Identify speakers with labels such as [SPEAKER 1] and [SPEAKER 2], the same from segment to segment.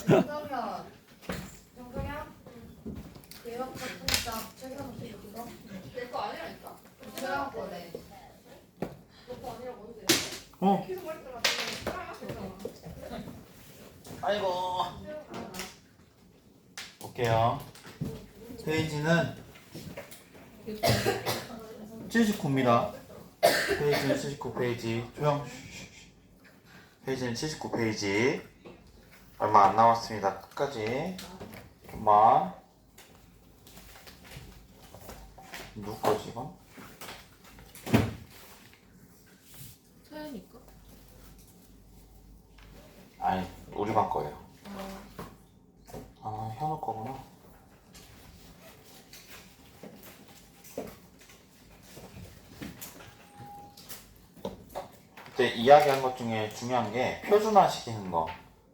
[SPEAKER 1] 정성현, 정성현, 대박 같은 자 최선 어떻게 이거?
[SPEAKER 2] 내거 아니라니까.
[SPEAKER 1] 최강 거네.
[SPEAKER 2] 너거 아니라고 했는데.
[SPEAKER 3] 어.
[SPEAKER 2] 계속 말했잖아. 따라하셨잖아.
[SPEAKER 3] 아이고. 볼게요. 페이지는 79입니다. 페이지는 79페이지. 조용. 페이지는 79페이지. 얼마 안 남았습니다. 끝까지. 좀만. 누구 거지 이건?
[SPEAKER 2] 서연이까?
[SPEAKER 3] 아니 우리 반 거예요. 아 현우 거구나. 그때 이야기한 것 중에 중요한 게 표준화 시키는 거.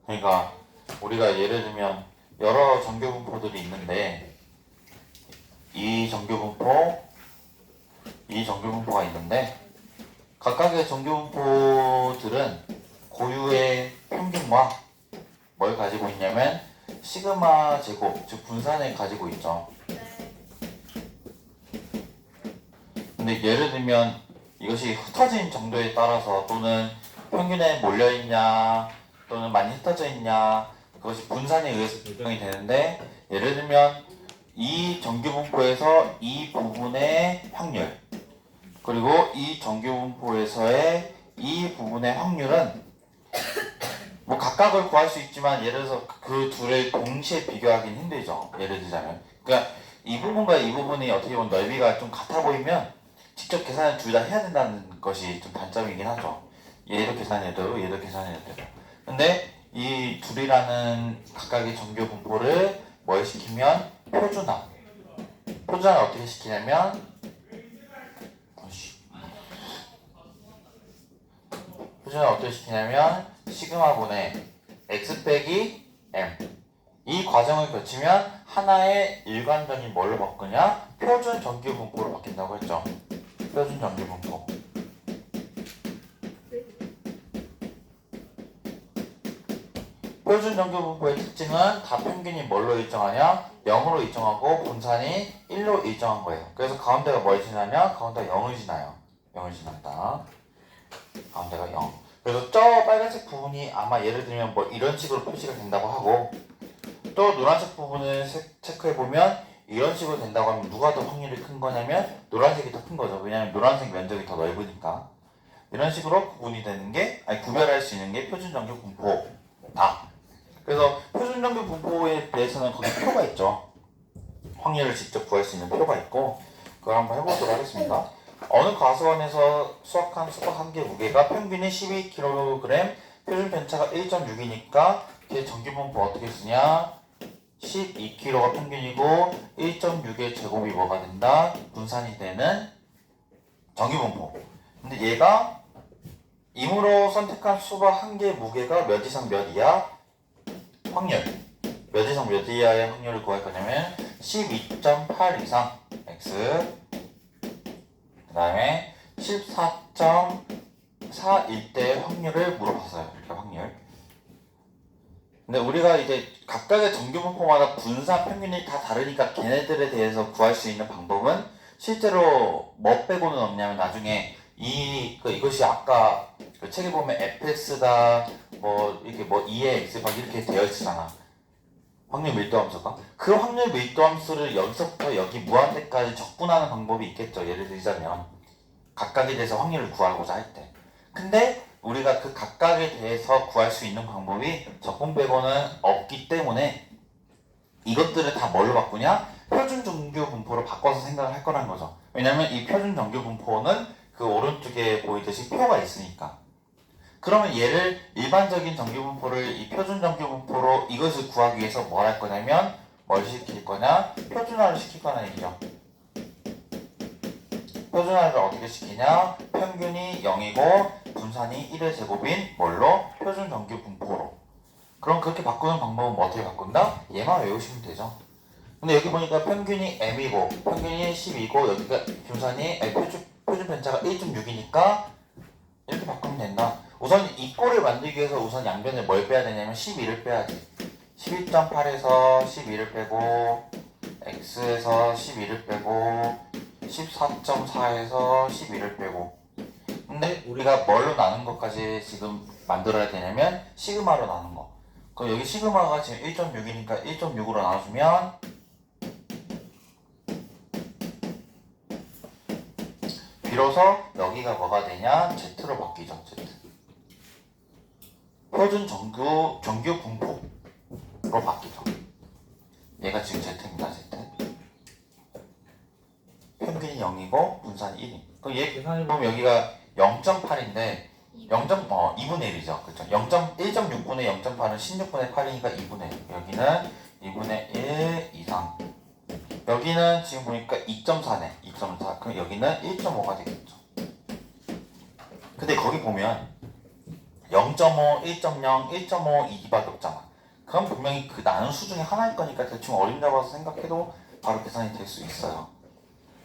[SPEAKER 3] 그러니까 우리가 예를 들면 여러 정규분포들이 있는데 이 정규분포가 있는데 각각의 정규분포들은 고유의 평균과 뭘 가지고 있냐면 시그마 제곱, 즉 분산을 가지고 있죠. 근데 예를 들면 이것이 흩어진 정도에 따라서 또는 평균에 몰려있냐 또는 많이 흩어져 있냐 그것이 분산에 의해서 결정이 되는데 예를 들면 이 정규분포에서 이 부분의 확률 그리고 이 정규분포에서의 이 부분의 확률은 뭐 각각을 구할 수 있지만 예를 들어서 그 둘을 동시에 비교하기는 힘들죠. 예를 들자면 그러니까 이 부분과 이 부분이 어떻게 보면 넓이가 좀 같아 보이면 직접 계산을 둘 다 해야 된다는 것이 좀 단점이긴 하죠. 얘도 계산해도 얘도 계산해도 되고. 근데 이 둘이라는 각각의 정규 분포를 뭘 시키면 표준화. 표준화를 어떻게 시키냐면 표준화를 어떻게 시키냐면 시그마분의 x 빼기 m 이 과정을 거치면 하나의 일관점이 뭘로 바꾸냐? 표준 정규 분포로 바뀐다고 했죠. 표준 정규 분포. 표준 정규 분포의 특징은 다 평균이 뭘로 일정하냐? 0으로 일정하고 분산이 1로 일정한 거예요. 그래서 가운데가 뭘 지나냐? 가운데가 0을 지나요. 0을 지난다. 가운데가 0. 그래서 저 빨간색 부분이 아마 예를 들면 뭐 이런 식으로 표시가 된다고 하고 또 노란색 부분을 체크해보면 이런 식으로 된다고 하면 누가 더 확률이 큰 거냐면 노란색이 더 큰 거죠. 왜냐하면 노란색 면적이 더 넓으니까. 이런 식으로 구분이 되는 게 구별할 수 있는 게 표준정규 분포다. 그래서 표준정규 분포에 대해서는 거기 표가 있죠. 확률을 직접 구할 수 있는 표가 있고 그걸 한번 해보도록 하겠습니다. 어느 과수원에서 수확한 수박 한 개 무게가 평균이 12kg, 표준 편차가 1.6이니까 뒤에 정규 분포 어떻게 쓰냐? 12kg가 평균이고 1.6의 제곱이 뭐가 된다? 분산이 되는 정규분포. 근데 얘가 임으로 선택한 수박 한 개의 무게가 몇 이상 몇 이하? 확률. 몇 이상 몇 이하의 확률을 구할 거냐면 12.8 이상 x 그 다음에 14.41대의 확률을 물어봤어요. 이렇게 확률. 근데 우리가 이제 각각의 정규분포마다 분산 평균이 다 다르니까 걔네들에 대해서 구할 수 있는 방법은 실제로 뭐 빼고는 없냐면 나중에 이것이 아까 그 책에 보면 fx다 뭐 이렇게 뭐 2의 x 막 이렇게 되어 있잖아. 확률 밀도함수가 그 확률 밀도함수를 여기서부터 여기 무한대까지 적분하는 방법이 있겠죠. 예를 들자면 각각에 대해서 확률을 구하고자 할 때. 근데 우리가 그 각각에 대해서 구할 수 있는 방법이 적분 빼고는 없기 때문에 이것들을 다 뭘로 바꾸냐? 표준 정규 분포로 바꿔서 생각을 할 거라는 거죠. 왜냐면 이 표준 정규 분포는 그 오른쪽에 보이듯이 표가 있으니까. 그러면 얘를 일반적인 정규 분포를 이 표준 정규 분포로 이것을 구하기 위해서 뭘 할 거냐면 뭘 시킬 거냐? 표준화를 시킬 거라는 얘기죠. 표준화를 어떻게 시키냐? 평균이 0이고 분산이 1의 제곱인 뭘로? 표준 정규 분포로. 그럼 그렇게 바꾸는 방법은 뭐 어떻게 바꾼다? 얘만 외우시면 되죠. 근데 여기 보니까 평균이 m이고 평균이 10이고 여기가 분산이 표준 편차가 1.6이니까 이렇게 바꾸면 된다. 우선 이 꼴을 만들기 위해서 우선 양변에 뭘 빼야 되냐면 12를 빼야지. 12.8에서 12를 빼고 x에서 12를 빼고 14.4에서 12를 빼고 근데 우리가 뭘로 나눈 것까지 지금 만들어야 되냐면 시그마로 나눈 거. 그럼 여기 시그마가 지금 1.6이니까 1.6으로 나눠주면 비로소 여기가 뭐가 되냐? Z로 바뀌죠. Z. 표준 정규 분포로 바뀌죠. 얘가 지금 Z입니다. Z. 평균이 0이고 분산이 1이. 그럼 얘 계산해보면 여기가 0.8인데 2분의 1이죠. 그렇죠? 1.6분의 0.8은 16분의 8이니까 2분의 1. 여기는 2분의 1 이상. 여기는 지금 보니까 2.4네. 2.4. 그럼 여기는 1.5가 되겠죠. 근데 거기 보면 0.5, 1.0, 1.5, 2밖에 없잖아. 그럼 분명히 그 나눈 수 중에 하나일 거니까 대충 어림 잡아서 생각해도 바로 계산이 될 수 있어요.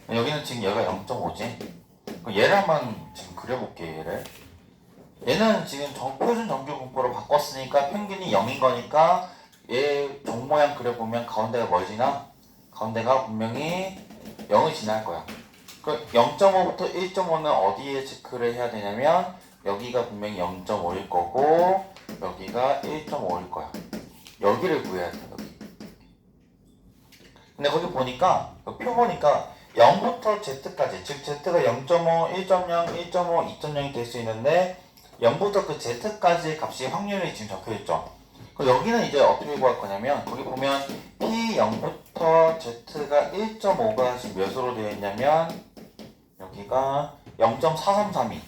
[SPEAKER 3] 여기는 지금 얘가 0.5지. 그럼 얘를 한번 지금 그려볼게요. 얘는 지금 표준 정규 분포로 바꿨으니까 평균이 0인 거니까 얘 종 모양 그려보면 가운데가 뭘 지나? 가운데가 분명히 0을 지날 거야. 그 0.5부터 1.5는 어디에 체크를 해야 되냐면 여기가 분명히 0.5일 거고 여기가 1.5일 거야. 여기를 구해야 돼. 여기. 근데 거기 보니까 표 보니까 0부터 Z까지 즉 Z가 0.5, 1.0, 1.5, 2.0이 될 수 있는데 0부터 그 Z까지의 값이 확률이 지금 적혀있죠. 여기는 이제 어떻게 구할 거냐면 거기 보면 P0부터 Z가 1.5가 지금 몇으로 되어 있냐면 여기가 0.433이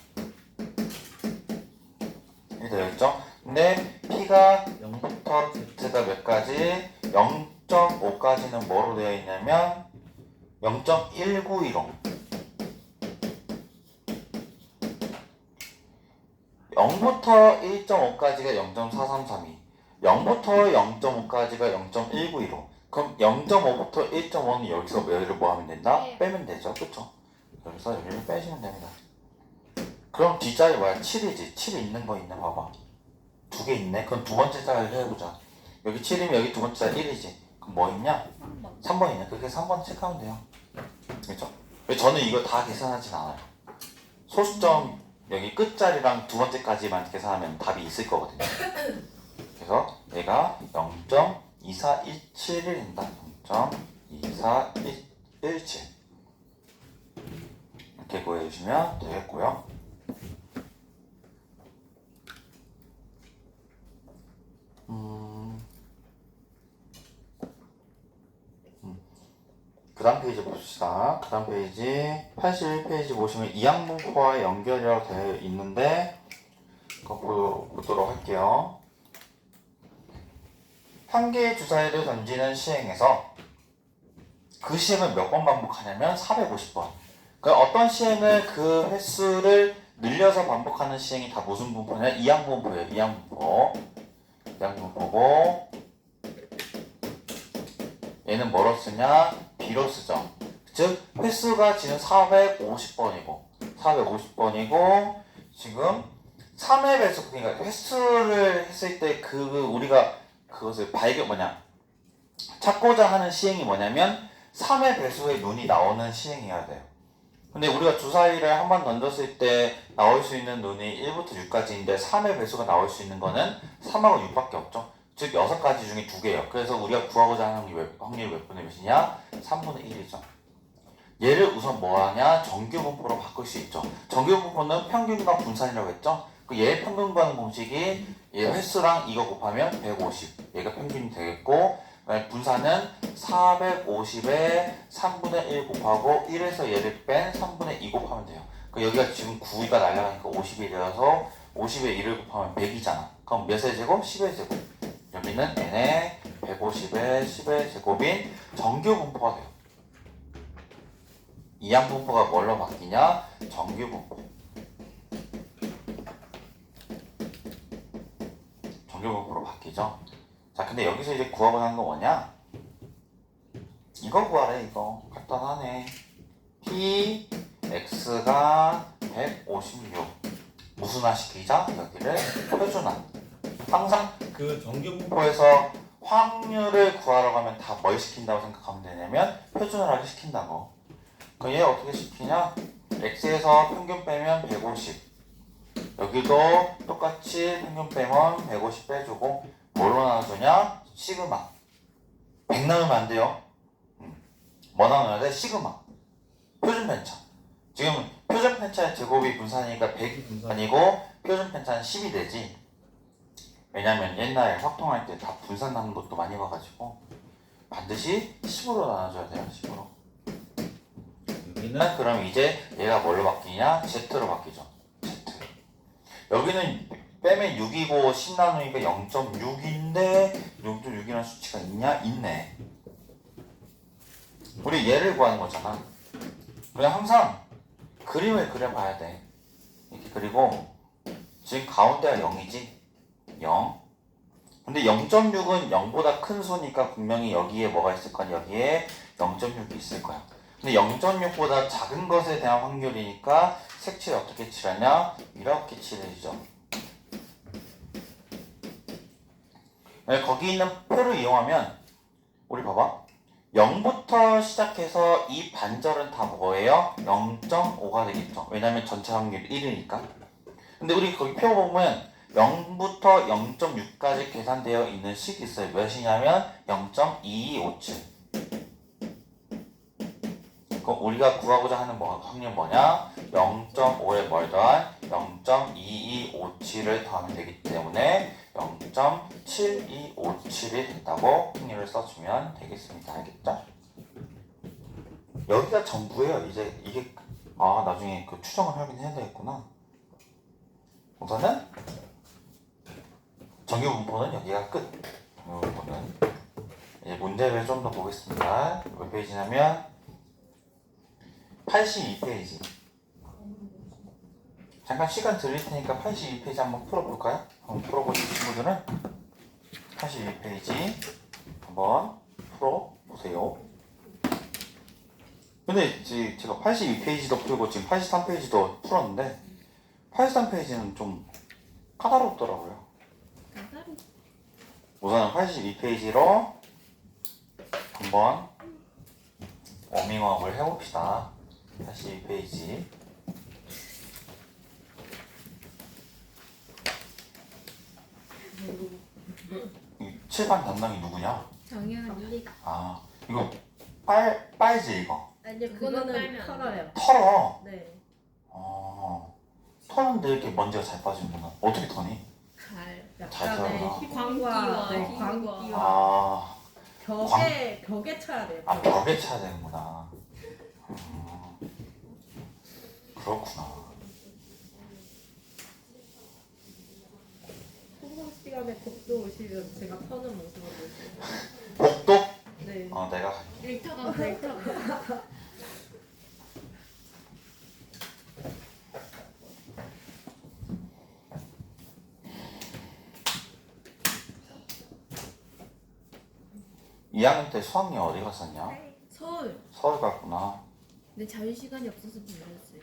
[SPEAKER 3] 이렇게 되어 있죠. 근데 P가 0부터 Z가 몇 가지 0.5까지는 뭐로 되어 있냐면 0.1915 0부터 1.5까지가 0.433이 0부터 0.5까지가 0.1915 그럼 0.5부터 1.5는 여기서 얘를 뭐 하면 된다? 빼면 되죠. 그쵸? 여기서 여기를 빼시면 됩니다. 그럼 뒷자리 뭐야? 7이지. 7 있는 거 있는 거 봐봐. 두 개 있네. 그럼 두 번째 자리를 해보자. 여기 7이면 여기 두 번째 자리 1이지. 그럼 뭐 있냐? 3번 있네. 그렇게 3번 체크하면 돼요. 그렇죠? 저는 이거 다 계산하진 않아요. 소수점 여기 끝자리랑 두 번째까지만 계산하면 답이 있을 거거든요. 그래서 얘가 0.24171입니다. 0.24117 이렇게 구해주시면 되겠고요. 그 다음 페이지 봅시다. 그 다음 페이지 81페이지 보시면 이항분포와 연결이라고 되어 있는데 그거 보도록 할게요. 한 개의 주사위를 던지는 시행에서 그 시행을 몇 번 반복하냐면 450번. 그러니까 어떤 시행을 그 횟수를 늘려서 반복하는 시행이 다 무슨 분포냐? 이항분포예요. 이항분포고 얘는 뭐로 쓰냐? B로 쓰죠. 즉 횟수가 지금 450번이고 지금 3의 배수 그러니까 횟수를 했을 때 우리가 그것을 찾고자 하는 시행이 뭐냐면 3의 배수의 눈이 나오는 시행이어야 돼요. 근데 우리가 주사위를 한 번 던졌을 때 나올 수 있는 눈이 1부터 6까지인데 3의 배수가 나올 수 있는 거는 3하고 6밖에 없죠. 즉 6가지 중에 2개예요. 그래서 우리가 구하고자 하는 확률이 몇 분의 몇이냐? 3분의 1이죠. 얘를 우선 뭐하냐? 정규분포로 바꿀 수 있죠. 정규분포는 평균과 분산이라고 했죠. 얘 평균 구하는 공식이 얘 횟수랑 이거 곱하면 150 얘가 평균이 되겠고 분산은 450에 3분의 1 곱하고 1에서 얘를 뺀 3분의 2 곱하면 돼요. 여기가 지금 9가 날아가니까 50이 되어서 50에 1을 곱하면 100이잖아. 그럼 몇의 제곱? 10의 제곱. 여기는 n에 150에 10의 제곱인 정규분포가 돼요. 이항분포가 뭘로 바뀌냐? 정규분포. 정규분포로 바뀌죠. 자, 근데 여기서 이제 구하고자 하는 건 뭐냐? 이거 구하래, 이거. 간단하네. P, X가 156. 무슨화 시키자? 여기를 표준화. 항상 그 정규분포에서 확률을 구하러 가면 다 뭘 시킨다고 생각하면 되냐면 표준화를 시킨다고. 그럼 얘 어떻게 시키냐? x에서 평균 빼면 150. 여기도 똑같이 평균 빼면 150 빼주고 뭐로 나눠주냐? 시그마. 100 나누면 안 돼요. 뭐 나눠야 돼? 시그마. 표준 편차. 지금 표준 편차의 제곱이 분산이니까 100이 분산이고 표준 편차는 10이 되지. 왜냐면 옛날에 확통할 때 다 분산 나눈 것도 많이 봐가지고 반드시 10으로 나눠줘야 돼요. 10으로. 여기는 그럼 이제 얘가 뭘로 바뀌냐? Z로 바뀌죠. Z. 여기는 빼면 6이고 10 나누니까 0.6인데 0.6이라는 수치가 있냐? 있네. 우리 얘를 구하는 거잖아. 그냥 항상 그림을 그려봐야 돼. 이렇게 그리고 지금 가운데가 0이지? 0. 근데 0.6은 0보다 큰 수니까 분명히 여기에 뭐가 있을 거야? 여기에 0.6이 있을 거야. 근데 0.6보다 작은 것에 대한 확률이니까 색칠을 어떻게 칠하냐? 이렇게 칠해주죠. 네, 거기 있는 표를 이용하면 우리 봐봐. 0부터 시작해서 이 반절은 다 뭐예요? 0.5가 되겠죠. 왜냐면 전체 확률이 1이니까. 근데 우리 거기 표 보면 0부터 0.6까지 계산되어 있는 식이 있어요. 몇이냐면 0.2257. 그럼 우리가 구하고자 하는 확률 뭐냐? 0.5에 뭘 더한 0.2257을 더하면 되기 때문에 0.7257이 된다고 확률을 써주면 되겠습니다. 알겠죠? 여기가 전부예요. 이제 이게 나중에 그 추정을 하긴 해야 되겠구나. 우선은 정규 분포는 여기가 끝. 정규 분포는 이제 문제를 좀 더 보겠습니다. 몇 페이지냐면 82페이지. 잠깐 시간 드릴 테니까 82페이지 한번 풀어볼까요? 한번 풀어보실 친구들은 82페이지 한번 풀어보세요. 근데 제가 82페이지도 풀고 지금 83페이지도 풀었는데 83페이지는 좀 까다롭더라고요. 우선 82페이지로 한번 워밍업을 해봅시다. 82페이지. 이 7반 담당이 누구냐?
[SPEAKER 4] 정연입니다.
[SPEAKER 3] 이거 빨지 이거?
[SPEAKER 4] 아니요, 그거는 털어요.
[SPEAKER 3] 털어.
[SPEAKER 4] 네.
[SPEAKER 3] 터는데 이렇게 먼지가 잘 빠지는구나. 어떻게 터니? 잘
[SPEAKER 4] 약간의
[SPEAKER 3] 털어요.
[SPEAKER 4] 광기와
[SPEAKER 1] 네,
[SPEAKER 4] 광기와 벽에 쳐야 돼요.
[SPEAKER 3] 벽에 쳐야 되는구나. 그렇구나.
[SPEAKER 4] 통금 시간에 복도 오시면 제가 터는 모습을 보세요.
[SPEAKER 3] 복도?
[SPEAKER 4] 네.
[SPEAKER 3] 내가 갈게.
[SPEAKER 4] 데이터가 데이터가.
[SPEAKER 3] 2학년 때 수학여행 어디 갔었냐?
[SPEAKER 4] 서울.
[SPEAKER 3] 서울 갔구나.
[SPEAKER 4] 근데 자유 시간이 없어서 불렀어요.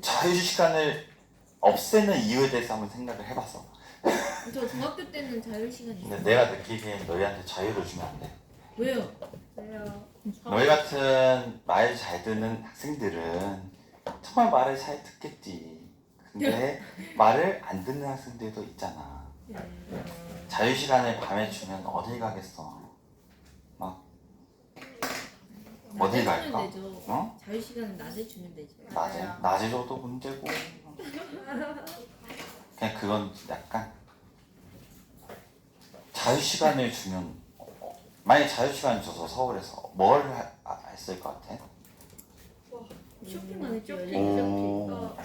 [SPEAKER 3] 자유시간을 없애는 이유에 대해서 한번 생각을 해봤어.
[SPEAKER 4] 저 중학교 때는 자유 시간이
[SPEAKER 3] 근데
[SPEAKER 4] 있어요.
[SPEAKER 3] 내가 느끼기엔 너희한테 자유를 주면 안 돼.
[SPEAKER 4] 왜요? 왜요?
[SPEAKER 3] 너희 같은 말 잘 듣는 학생들은 정말 말을 잘 듣겠지. 근데 말을 안 듣는 학생들도 있잖아. 자유시간을 밤에 주면 어딜 가겠어? 어딜 갈까?
[SPEAKER 4] 되죠.
[SPEAKER 3] 어?
[SPEAKER 4] 자유 시간은 낮에 주면 되죠.
[SPEAKER 3] 낮에 줘도 문제고. 그냥 그건 약간 자유시간을 주면 만약에 자유시간을 줘서 서울에서 뭘 했을 것 같아?
[SPEAKER 4] 쇼핑만 했죠.
[SPEAKER 3] 오.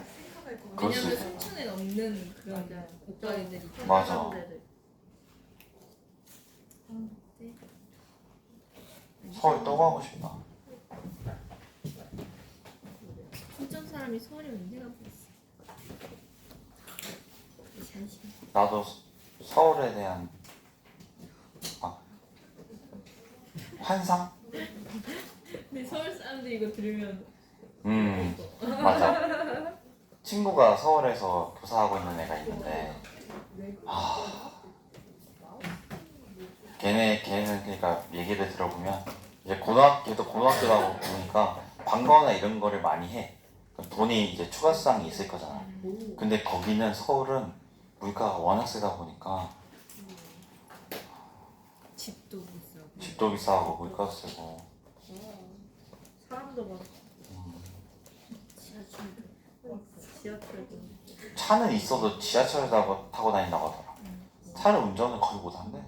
[SPEAKER 3] 그럴 수
[SPEAKER 4] 왜냐면
[SPEAKER 3] 있어.
[SPEAKER 4] 순천에 없는 그런 옷가게들이 있죠.
[SPEAKER 3] 맞아.
[SPEAKER 4] 사람들을. 네.
[SPEAKER 3] 서울 또 가고 싶다.
[SPEAKER 4] 순천 사람이 서울에 언제 가보겠어? 자유시간.
[SPEAKER 3] 나도 서울에 대한 환상?
[SPEAKER 4] 근데 서울 사람들이 이거 들으면
[SPEAKER 3] 맞아. 친구가 서울에서 교사하고 있는 애가 있는데 걔는 그러니까 얘기를 들어보면 이제 고등학교도 하고 보니까 방과후나 이런 거를 많이 해. 그럼 돈이 이제 추가 수당이 있을 거잖아. 근데 거기는 서울은 물가가 워낙 세다 보니까
[SPEAKER 4] 집도 비싸고.
[SPEAKER 3] 집도 비싸고 물가도 세고.
[SPEAKER 4] 사람도 많고. 지하철도.
[SPEAKER 3] 차는 있어도 지하철을 타고 다닌다고 하더라. 차를 운전을 거의 못한대.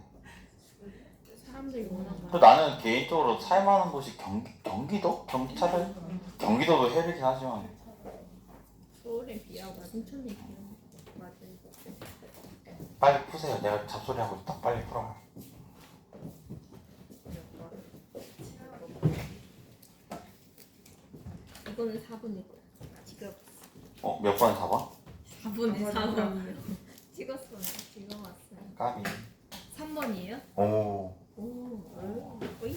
[SPEAKER 4] 사람들이 워낙
[SPEAKER 3] 또
[SPEAKER 4] 많아.
[SPEAKER 3] 나는 개인적으로 살만한 곳이 경기도? 경기도도 해리긴 하지만
[SPEAKER 4] 서울에 비하고 순천에 비하고. 맞아요.
[SPEAKER 3] 빨리 푸세요. 내가 잡소리하고 있다. 빨리 풀어.
[SPEAKER 4] 이거는 4분일 거야. 지금
[SPEAKER 3] 몇 번에 4번?
[SPEAKER 4] 4분에 4번이요. 찍었어. 지금 왔어요.
[SPEAKER 3] 까비.
[SPEAKER 4] 3번이에요?
[SPEAKER 3] 오.
[SPEAKER 4] 오. 오이.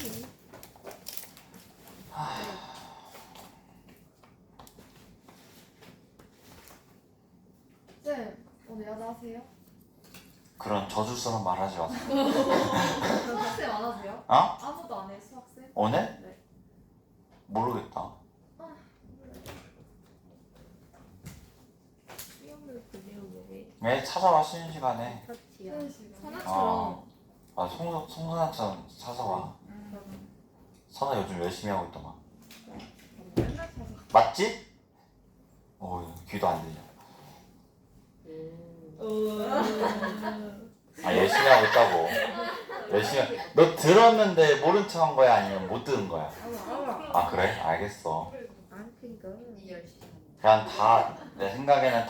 [SPEAKER 1] 쌤 오늘 야자하세요?
[SPEAKER 3] 그런 저주스러운 말 하지 마세요.
[SPEAKER 1] 수학쌤 안 하세요?
[SPEAKER 3] 어?
[SPEAKER 1] 아무도 안 해요 수학쌤?
[SPEAKER 3] 오늘?
[SPEAKER 1] 네.
[SPEAKER 3] 모르겠다.
[SPEAKER 4] 수영을 그래요 왜?
[SPEAKER 3] 왜 찾아와 쉬는 시간에.
[SPEAKER 4] 터치야.
[SPEAKER 1] 쉬는 시간.
[SPEAKER 4] 선아처럼.
[SPEAKER 3] 아, 송선아처럼 찾아와. 선아 요즘 열심히 하고 있더만.
[SPEAKER 1] 맨날 찾아.
[SPEAKER 3] 맞지? 귀도 안 들려. 아, 열심히 하고 있다고. 열심히. 너 들었는데 모른 척 한 거야? 아니면 못 들은 거야? 아, 그래? 알겠어.
[SPEAKER 1] 이 열심히.
[SPEAKER 3] 그냥 내 생각에는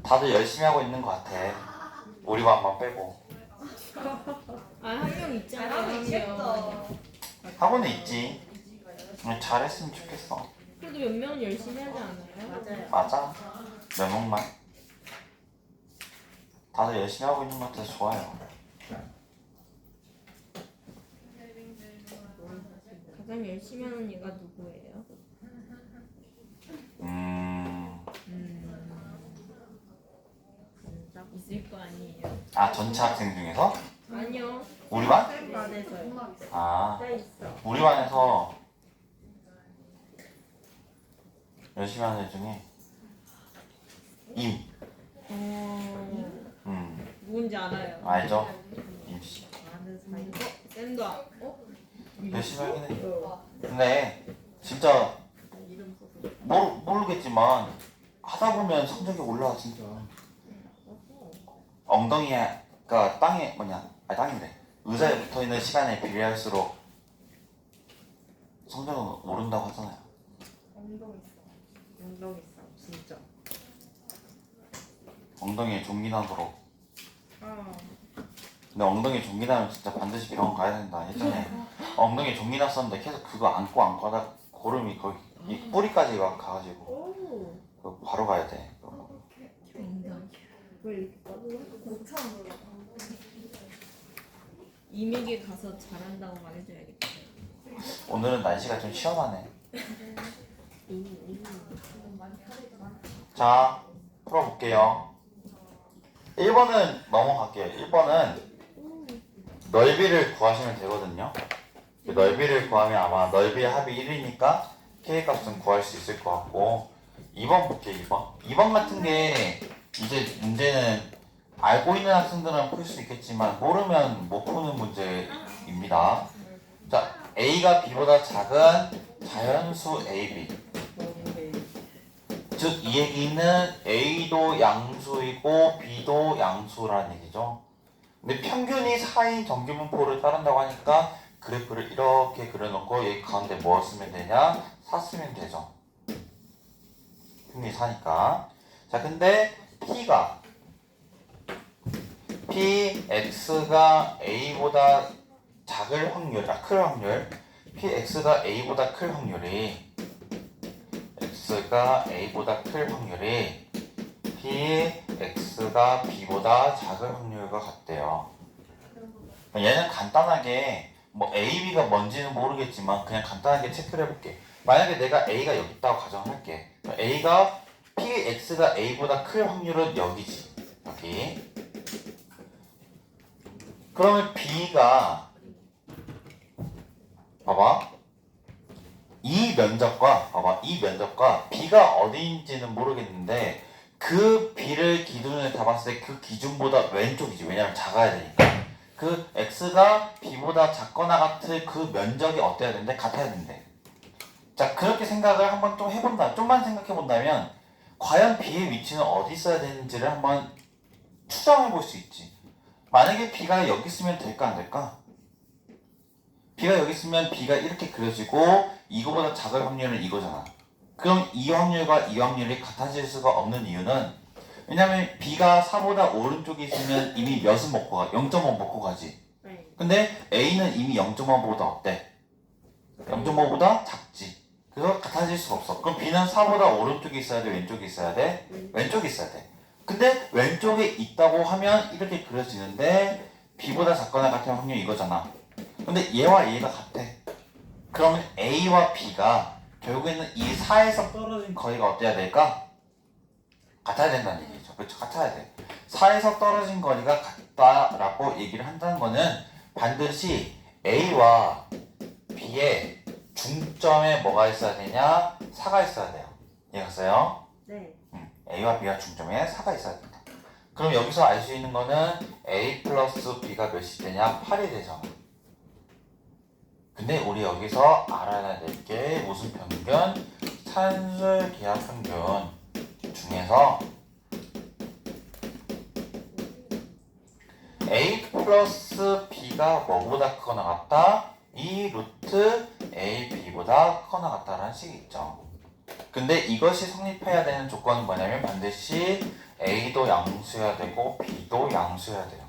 [SPEAKER 3] 다들 열심히 하고 있는 것 같아. 우리 반만 빼고.
[SPEAKER 4] 한 명 있잖아. 한 명.
[SPEAKER 3] 학원에 있지. 잘했으면 좋겠어.
[SPEAKER 4] 그래도 몇 명은 열심히 하지 않아요? 맞아요.
[SPEAKER 3] 맞아. 몇 명만. 다들 열심히 하고 있는 것 같아서 좋아요.
[SPEAKER 4] 가장 열심히 하는 얘가 누구예요? 있을 거 아니에요?
[SPEAKER 3] 아, 전체 학생 중에서?
[SPEAKER 4] 아니요.
[SPEAKER 3] 우리 반?
[SPEAKER 4] 반에서요.
[SPEAKER 3] 아,
[SPEAKER 4] 있어.
[SPEAKER 3] 우리 반에서 열심히 하는 애 중에
[SPEAKER 4] 누군지 알아요.
[SPEAKER 3] 알죠? 임씨.
[SPEAKER 4] 쌤도
[SPEAKER 3] 열심히 하긴 해. 근데 진짜 모르겠지만 하다 보면 성적이 올라와 진짜. 엉덩이가 땅에 땅인데 의자에 붙어 있는 시간에 비례할수록 성적은 오른다고 하잖아요.
[SPEAKER 1] 엉덩이 싸움 진짜.
[SPEAKER 3] 엉덩이에 종기 나도록. 근데 엉덩이 종기 나면 진짜 반드시 병원 가야 된다. 예전에 엉덩이 종기 났었는데 계속 그거 안고 하다 고름이 거의 이 뿌리까지 가가지고 그거 바로 가야 돼.
[SPEAKER 4] 왜 이렇게 빠르나?
[SPEAKER 1] 못참 놀라.
[SPEAKER 4] 이미게 가서 잘한다고 말해줘야겠다.
[SPEAKER 3] 오늘은 날씨가 좀 시원하네. 자, 풀어볼게요. 1번은 넘어갈게요. 1번은 넓이를 구하시면 되거든요. 넓이를 구하면 아마 넓이의 합이 1이니까 K 값은 구할 수 있을 것 같고 2번 볼게요. 2번 같은 게 이제 문제는 알고 있는 학생들은 풀 수 있겠지만 모르면 못 푸는 문제입니다. 자, A가 B보다 작은 자연수 AB. 즉 이 얘기는 A도 양수이고 B도 양수라는 얘기죠. 근데 평균이 4인 정규분포를 따른다고 하니까 그래프를 이렇게 그려놓고 여기 가운데 뭐 쓰면 되냐? 4 쓰면 되죠. 평균이 4니까. 자, 근데 Px가 A보다 작을 확률, 클 확률, Px가 A보다 클 확률이 X가 A보다 클 확률이 Px가 B보다 작을 확률과 같대요. 얘는 간단하게 뭐 A, B가 뭔지는 모르겠지만 그냥 간단하게 체크를 해볼게. 만약에 내가 A가 여기 있다고 가정할게. A가 Px가 A보다 클 확률은 여기지. 여기. 그러면 B가 봐봐 이 면적과 B가 어디인지는 모르겠는데 그 B를 기준으로 잡았을 때 그 기준보다 왼쪽이지. 왜냐면 작아야 되니까. 그 X가 B보다 작거나 같을 그 면적이 어때야 되는데 같아야 된대. 자, 그렇게 생각을 한번 좀 해본다. 좀만 생각해본다면 과연 B의 위치는 어디 있어야 되는지를 한번 추정해볼 수 있지. 만약에 B가 여기 있으면 될까 안 될까? B가 여기 있으면 B가 이렇게 그려지고 이거보다 작을 확률은 이거잖아. 그럼 이 확률과 이 확률이 같아질 수가 없는 이유는 왜냐면 B가 4보다 오른쪽에 있으면 이미 몇은 먹고 가? 0.5 먹고 가지.
[SPEAKER 4] 네.
[SPEAKER 3] 근데 A는 이미 0.5보다 어때? 0.5보다 작지. 그래서 같아질 수가 없어. 그럼 B는 4보다 오른쪽에 있어야 돼? 왼쪽에 있어야 돼? 왼쪽에 있어야 돼. 근데 왼쪽에 있다고 하면 이렇게 그려지는데 B보다 작거나 같은 확률이 이거잖아. 근데 얘와 얘가 같아. 그러면 A와 B가 결국에는 이 4에서 떨어진 거리가 어때야 될까? 같아야 된다는 얘기죠. 그렇죠? 같아야 돼. 4에서 떨어진 거리가 같다라고 얘기를 한다는 거는 반드시 A와 B의 중점에 뭐가 있어야 되냐? 4가 있어야 돼요. 이해갔어요?
[SPEAKER 4] 네.
[SPEAKER 3] A와 B가 중점에 4가 있어야 된다. 그럼 여기서 알 수 있는 거는 A 플러스 B가 몇이 되냐? 8이 되잖아. 근데 우리 여기서 알아야 될 게 무슨 평균? 산술 기하 평균 중에서 A 플러스 B가 뭐보다 크거나 같다? 이 루트 A, B보다 크거나 같다라는 식이 있죠. 근데 이것이 성립해야 되는 조건은 뭐냐면 반드시 A도 양수여야 되고 B도 양수여야 돼요.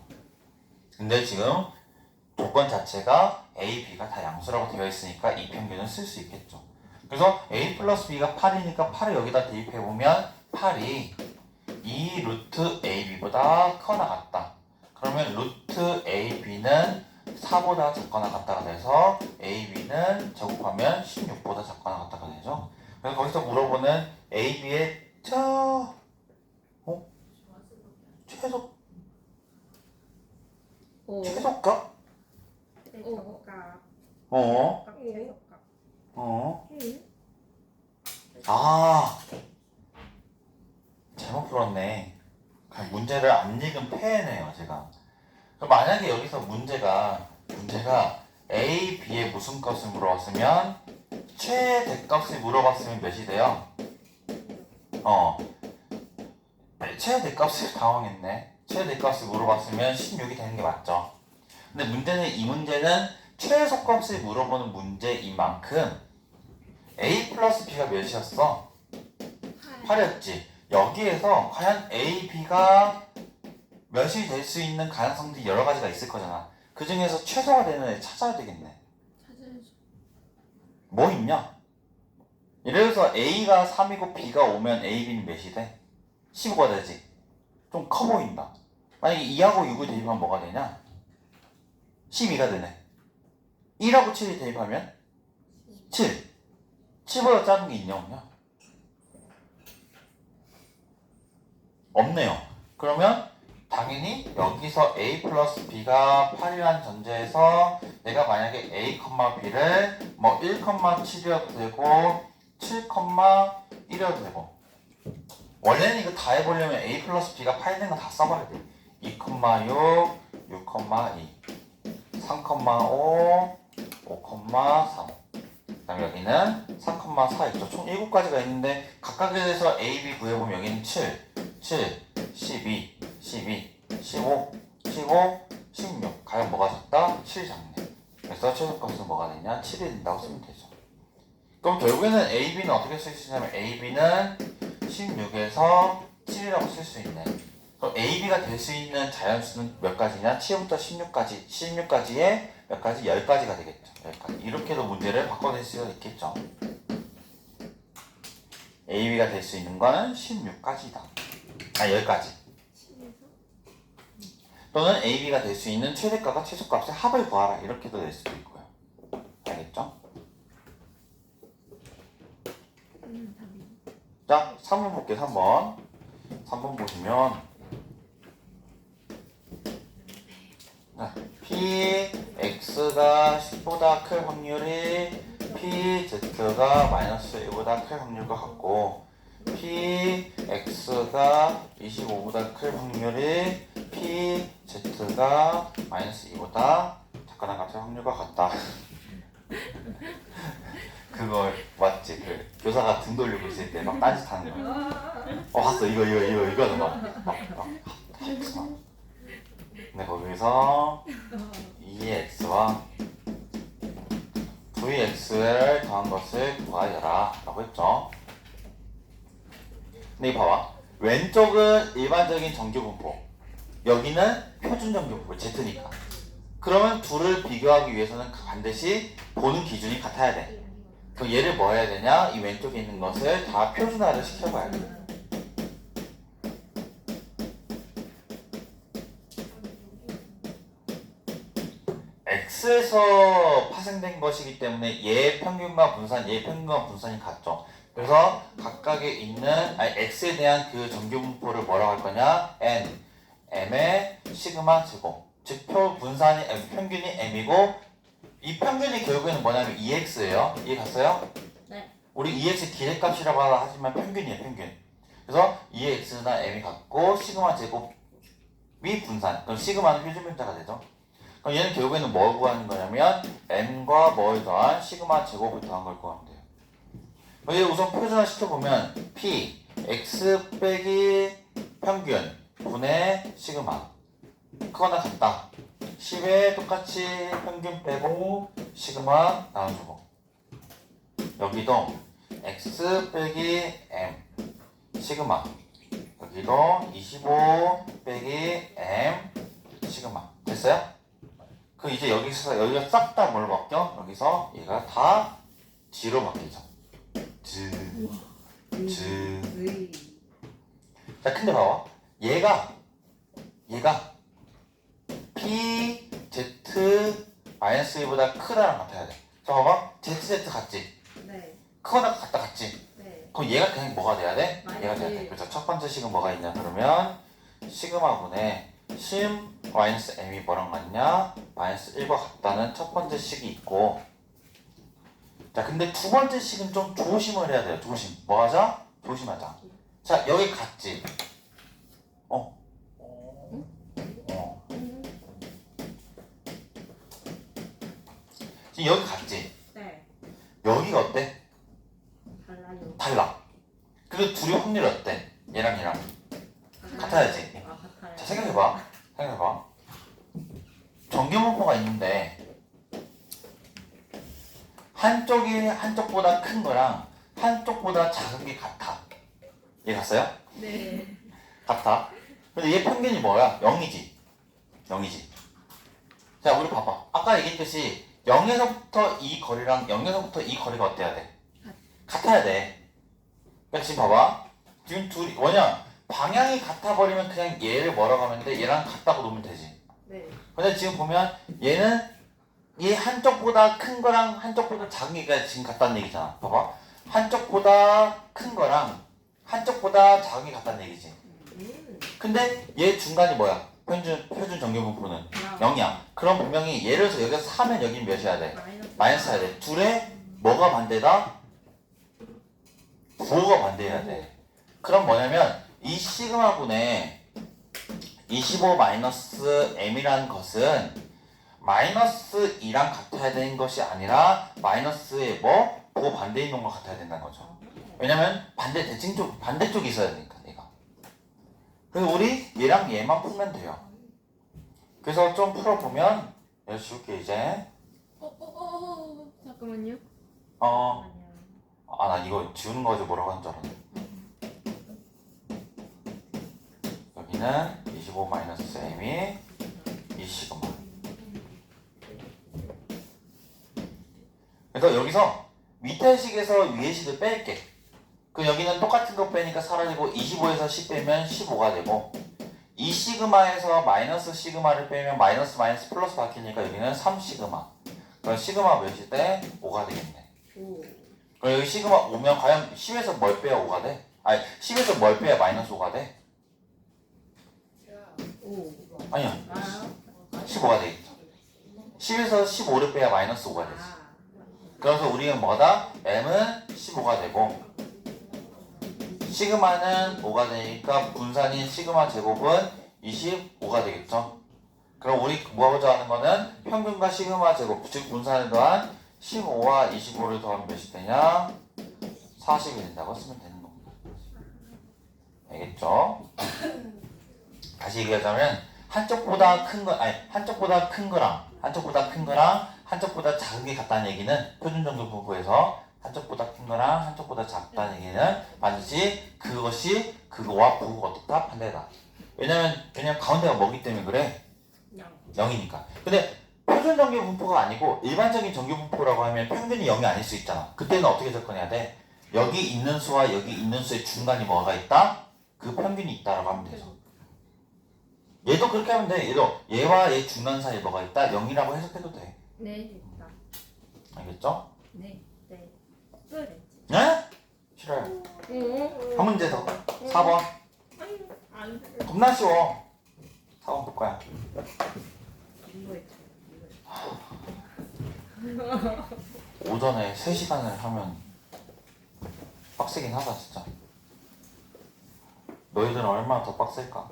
[SPEAKER 3] 근데 지금 조건 자체가 A, B가 다 양수라고 되어 있으니까 이 평균은 쓸 수 있겠죠. 그래서 A 플러스 B가 8이니까 8을 여기다 대입해보면 8이 2 루트 AB보다 크거나 같다. 그러면 루트 AB는 4보다 작거나 같다가 돼서 AB는 제곱하면 16보다 작거나 같다가 되죠. 그래서 거기서 물어보는 AB의 최소값?
[SPEAKER 1] 최소값.
[SPEAKER 3] 어?
[SPEAKER 1] 최소값.
[SPEAKER 3] 어? 아, 잘못 풀었네. 그냥 문제를 안 읽은 패네요, 제가. 그럼 만약에 여기서 문제가 A, B의 무슨 값을 물어봤으면 최대값을 물어봤으면 몇이 돼요? 최대값을 당황했네. 최대값을 물어봤으면 16이 되는 게 맞죠. 근데 문제는 이 문제는 최소값을 물어보는 문제인 만큼 A 플러스 B가 몇이었어? 8이었지. 여기에서 과연 A, B가 몇이 될 수 있는 가능성들이 여러 가지가 있을 거잖아. 그 중에서 최소가 되는 애 찾아야 되겠네. 뭐 있냐? 예를 들어서 A가 3이고 B가 5면 A, B는 몇이 돼? 15가 되지. 좀 커 보인다. 만약에 2하고 6을 대입하면 뭐가 되냐? 12가 되네. 1하고 7을 대입하면 7. 7보다 작은 게 있냐 없냐? 없네요. 그러면 당연히 여기서 A 플러스 B가 8이라는 전제에서 내가 만약에 A, B를 뭐 1,7이어도 되고 7,1이어도 되고 원래는 이거 다 해보려면 A 플러스 B가 8 있는 거 다 써봐야 돼. 2,6, 6,2, 3,5, 5,3. 그 다음에 여기는 4,4 있죠. 총 7가지가 있는데 각각에서 A, B 구해보면 여기는 7, 12, 12, 15, 15, 16. 과연 뭐가 작다? 7이 작네. 그래서 최소값은 뭐가 되냐? 7이 된다고 쓰면 되죠. 그럼 결국에는 A, B는 어떻게 쓸 수 있냐면 A, B는 16에서 7이라고 쓸 수 있네. 그럼 A, B가 될 수 있는 자연수는 몇 가지냐? 7부터 16까지, 16까지에 몇 가지? 10가지가 되겠죠. 10가지. 이렇게도 문제를 바꿔낼 수가 있겠죠. A, B가 될 수 있는 거는 16가지다. 10가지. 또는 A, B가 될 수 있는 최대값과 최소값의 합을 구하라. 이렇게도 낼 수도 있고요. 알겠죠? 자, 3번 볼게요. 3번. 3번 보시면 px가 10보다 클 확률이 pz가 마이너스 1보다 클 확률과 같고 px가 25보다 클 확률이 pz가 마이너스 2보다 작거나 같은 확률과 같다. 그거 맞지? 그 교사가 등 돌리고 있을 때 막 딴짓하는 거. 봤어 이거는 막. 근데 거기서 2x와 vx를 더한 것을 구하여라 라고 했죠. 근데 이거 봐봐. 왼쪽은 일반적인 정규분포, 여기는 표준 정규분포 z니까. 그러면 둘을 비교하기 위해서는 반드시 보는 기준이 같아야 돼. 그럼 얘를 뭐 해야 되냐? 이 왼쪽에 있는 것을 다 표준화를 시켜봐야 돼. x에서 파생된 것이기 때문에 얘 평균과 분산, 얘 평균과 분산이 같죠. 그래서 각각에 있는 x에 대한 그 정규분포를 뭐라고 할 거냐? n, m의 시그마 제곱. 즉 분산이 평균이 m이고 이 평균이 결국에는 뭐냐면 2x예요. 이해 갔어요?
[SPEAKER 4] 네.
[SPEAKER 3] 우리 2x 기대값이라고 하지만 평균이에요, 평균. 그래서 2x나 m이 같고 시그마 제곱이 분산. 그럼 시그마는 표준 분자가 되죠. 그럼 얘는 결국에는 뭘 구하는 거냐면 m과 뭐를 더한 시그마 제곱을 더한 걸 구하면 돼요. 얘 우선 표준화 시켜보면 p x 빼기 평균 분의 시그마 그거나 같다. 10에 똑같이 평균 빼고 시그마 나눠주고 여기도 x 빼기 m 시그마 여기도 25 빼기 m 시그마 됐어요? 그 이제 여기가 싹 다 뭘로 바뀌어? 여기서 얘가 다 g로 바뀌죠. 자 근데 봐봐 얘가 p z 마이너스 1보다 크다랑 같아야 돼. 자 봐봐 z 같지?
[SPEAKER 4] 네.
[SPEAKER 3] 크거나 같다 같지?
[SPEAKER 4] 네.
[SPEAKER 3] 그럼 얘가 그냥 뭐가 돼야 돼? 얘가 돼야 돼. 그래서 첫 번째 식은 뭐가 있냐 그러면 시그마분의 심 마이너스 m이 뭐랑 같냐? 마이너스 1과 같다는 첫 번째 식이 있고 자 근데 두 번째 식은 좀 조심을 해야 돼요. 조심. 뭐 하자? 조심하자. 자 여기 같지? 지금 여기 같지?
[SPEAKER 4] 네.
[SPEAKER 3] 여기가 어때?
[SPEAKER 4] 달라요.
[SPEAKER 3] 달라. 그리고 둘이 확률이 어때? 얘랑 얘랑 같아야지.
[SPEAKER 4] 아, 같아요.
[SPEAKER 3] 자 생각해봐. 정규분포가 있는데 한쪽보다 큰 거랑 한쪽보다 작은 게 같아. 얘 갔어요?
[SPEAKER 4] 네.
[SPEAKER 3] 같아. 근데 얘 평균이 뭐야? 0이지. 자 우리 봐봐. 아까 얘기했듯이 0에서부터 이 거리랑 0에서부터 이 거리가 어때야 돼? 같아야 돼. 그러니까 지금 봐봐. 지금 둘이 뭐냐? 방향이 같아버리면 그냥 얘를 뭐라고 하면 돼? 얘랑 같다고 놓으면 되지.
[SPEAKER 4] 네.
[SPEAKER 3] 근데 지금 보면 얘는 이 한쪽보다 큰 거랑 한쪽보다 작은 게가 지금 같다는 얘기잖아. 봐봐. 한쪽보다 큰 거랑 한쪽보다 작은 게 같다는 얘기지. 근데 얘 중간이 뭐야? 표준 정규분포는 0이야. 그럼 분명히 예를 들어서 여기서 4면 여긴 몇이어야 돼? 마이너스 해야 돼. 둘의 뭐가 반대다? 부호가 반대해야 돼. 그럼 뭐냐면 이 시그마분의 25 마이너스 m이라는 것은 마이너스 2랑 같아야 되는 것이 아니라 마이너스의 부호 반대에 있는 것 같아야 된다는 거죠. 왜냐면 반대쪽이 있어야 되니까 얘가. 그래서 우리 얘랑 얘만 풀면 돼요. 그래서 좀 풀어보면 얘를 지울게 이제.
[SPEAKER 4] 잠깐만요.
[SPEAKER 3] 나 이거 지우는 거지 뭐라고 하는 줄 알았네. 여기는 25 마이너스 m이 이 시그마. 그래서 여기서 밑에 식에서 위에 식을 뺄게. 그 여기는 똑같은 거 빼니까 사라지고 25에서 10 빼면 15가 되고 이 시그마에서 마이너스 시그마를 빼면 마이너스 플러스 바뀌니까 여기는 3 시그마. 그럼 시그마 몇일 때 5가 되겠네. 그럼 여기 시그마 5면 과연 10에서 뭘 빼야 5가 돼? 아니 10에서 뭘 빼야 마이너스 5가 돼?
[SPEAKER 4] 오.
[SPEAKER 3] 아니야. 15가 되겠죠. 10에서 15를 빼야 마이너스 5가 되지.
[SPEAKER 4] 아,
[SPEAKER 3] 그래서 우리는 뭐다? m은 15가 되고 시그마는 5가 되니까 분산인 시그마 제곱은 25가 되겠죠. 그럼 우리 뭐하고자 하는 거는 평균과 시그마 제곱, 즉 분산을 더한 15와 25를 더하면 몇이 되냐? 40이 된다고 쓰면 되는 겁니다. 알겠죠? 다시 얘기하자면 한쪽보다 큰 거, 아니 한쪽보다 큰 거랑 한쪽보다 작은 게 같다는 얘기는 표준정규분포에서 한쪽보다 큰 거랑 한쪽보다 작다는 얘기는 반드시 그것이 그거와 부호가 어떻다? 반대다. 왜냐면 가운데가 뭐기 때문에 그래? 0이니까. 근데 표준정규분포가 아니고 일반적인 정규분포라고 하면 평균이 0이 아닐 수 있잖아. 그때는 어떻게 접근해야 돼? 여기 있는 수와 여기 있는 수의 중간이 뭐가 있다? 그 평균이 있다라고 하면 되죠. 얘도 그렇게 하면 돼. 얘와 얘 중간 사이에 뭐가 있다? 0이라고 해석해도 돼.
[SPEAKER 4] 네, 있다.
[SPEAKER 3] 알겠죠?
[SPEAKER 4] 네, 네. 끝.
[SPEAKER 3] 네? 싫어요. 한 문제 더. 4번.
[SPEAKER 4] 안 돼.
[SPEAKER 3] 겁나 쉬워. 4번 볼 거야.
[SPEAKER 4] 이거 있죠.
[SPEAKER 3] 오전에 3시간을 하면 빡세긴 하다 진짜. 너희들은 얼마나 더 빡셀까?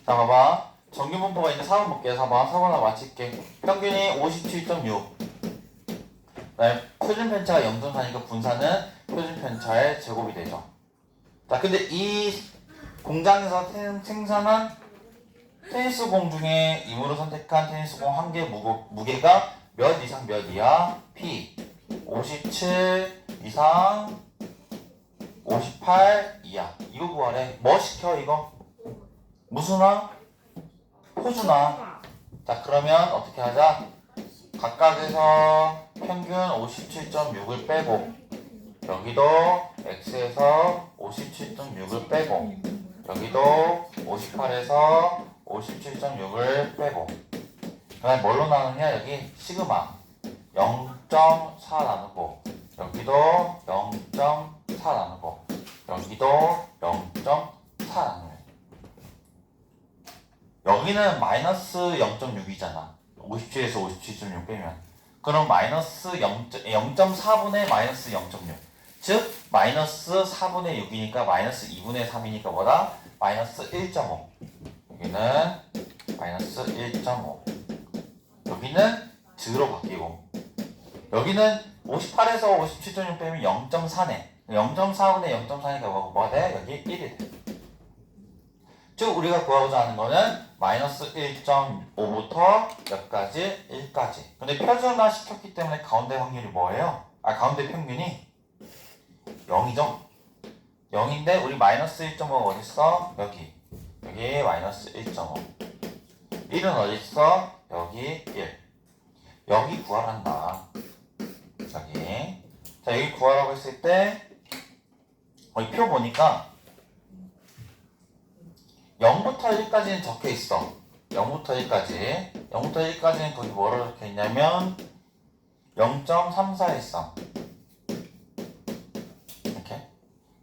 [SPEAKER 3] 자 봐봐. 정규분포가 있는 4번 볼게요. 4번 하나 맞힐게. 평균이 57.6. 그다음에 표준편차가 0.4니까 분산은 표준편차의 제곱이 되죠. 자 근데 이 공장에서 생산한 테니스공 중에 임으로 선택한 테니스공 한 개 무게가 몇 이상 몇 이하? P 57 이상 58 이하. 이거 구하래. 뭐 시켜 이거? 무수나? 호주나? 자 그러면 어떻게 하자? 각각에서 평균 57.6을 빼고 여기도 x에서 57.6을 빼고 여기도 58에서 57.6을 빼고 그 다음에 뭘로 나누냐? 여기 시그마 0.4 나누고 여기도 0.4 나누고 여기도 0.4 나누고 여기는 마이너스 0.6이잖아 57에서 57.6 빼면 그럼 마이너스 0.4분의 마이너스 0.6 즉 마이너스 4분의 6이니까 마이너스 2분의 3이니까 뭐다? 마이너스 1.5 여기는 마이너스 1.5 여기는 즈로 바뀌고 여기는 58에서 57.6 빼면 0.4네 0.4분의 0.4니까 뭐가 돼? 여기 1이 돼. 즉 우리가 구하고자 하는 거는 마이너스 1.5부터 몇 가지? 1까지. 근데 표준화 시켰기 때문에 가운데 확률이 뭐예요? 가운데 평균이 0이죠? 0인데 우리 마이너스 1.5가 어딨어? 여기 마이너스 1.5 1은 어딨어? 여기 1 여기 구하란다. 여기 자 여기 구하라고 했을 때 여기 표 보니까 0부터 1까지는 적혀 있어. 0부터 1까지. 0부터 1까지는 거기 뭐라고 적혀 있냐면 0.3413 이렇게.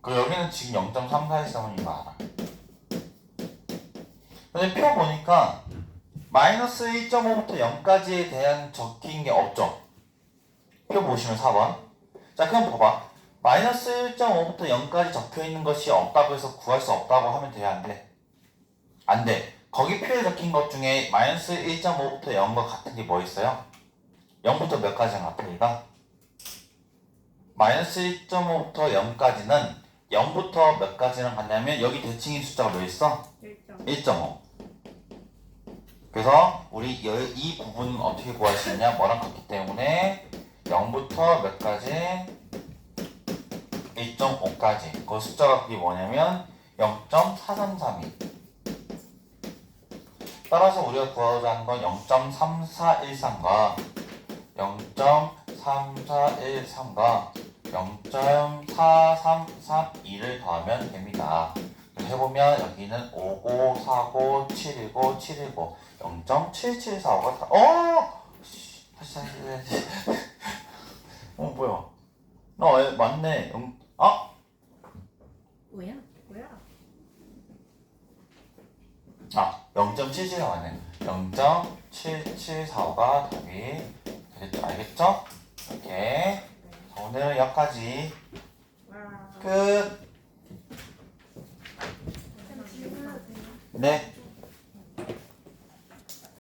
[SPEAKER 3] 그리고 여기는 지금 0.3413은 이거 알아. 근데 표 보니까 마이너스 1.5부터 0까지에 대한 적힌 게 없죠. 표 보시면 4번. 자 그럼 봐봐. 마이너스 1.5부터 0까지 적혀 있는 것이 없다고 해서 구할 수 없다고 하면 돼야 안 돼? 안 돼. 거기 표에 적힌 것 중에 마이너스 1.5부터 0과 같은 게 뭐 있어요? 0부터 몇 가지랑 같은 얘가? 마이너스 1.5부터 0까지는 0부터 몇 가지랑 같냐면 여기 대칭인 숫자가 몇 있어? 1.5. 그래서 우리 이 부분은 어떻게 구할 수 있냐? 뭐랑 같기 때문에 0부터 몇 가지? 1.5까지. 그 숫자가 그게 뭐냐면 0.433이. 따라서 우리가 구하고자 하는 건 0.3413과 0.3413과 0.4332를 더하면 됩니다. 해보면 여기는 59, 49, 719, 719 0.7745가 다 다시 뭐야 나 맞네
[SPEAKER 4] 뭐야?
[SPEAKER 1] 뭐야?
[SPEAKER 3] 아 0.7745네. 0.7745가 답이 되겠죠? 알겠죠? 이렇게. 자, 오늘은 여기까지.
[SPEAKER 1] 와.
[SPEAKER 3] 끝.
[SPEAKER 1] 질문해도 돼요?
[SPEAKER 3] 네.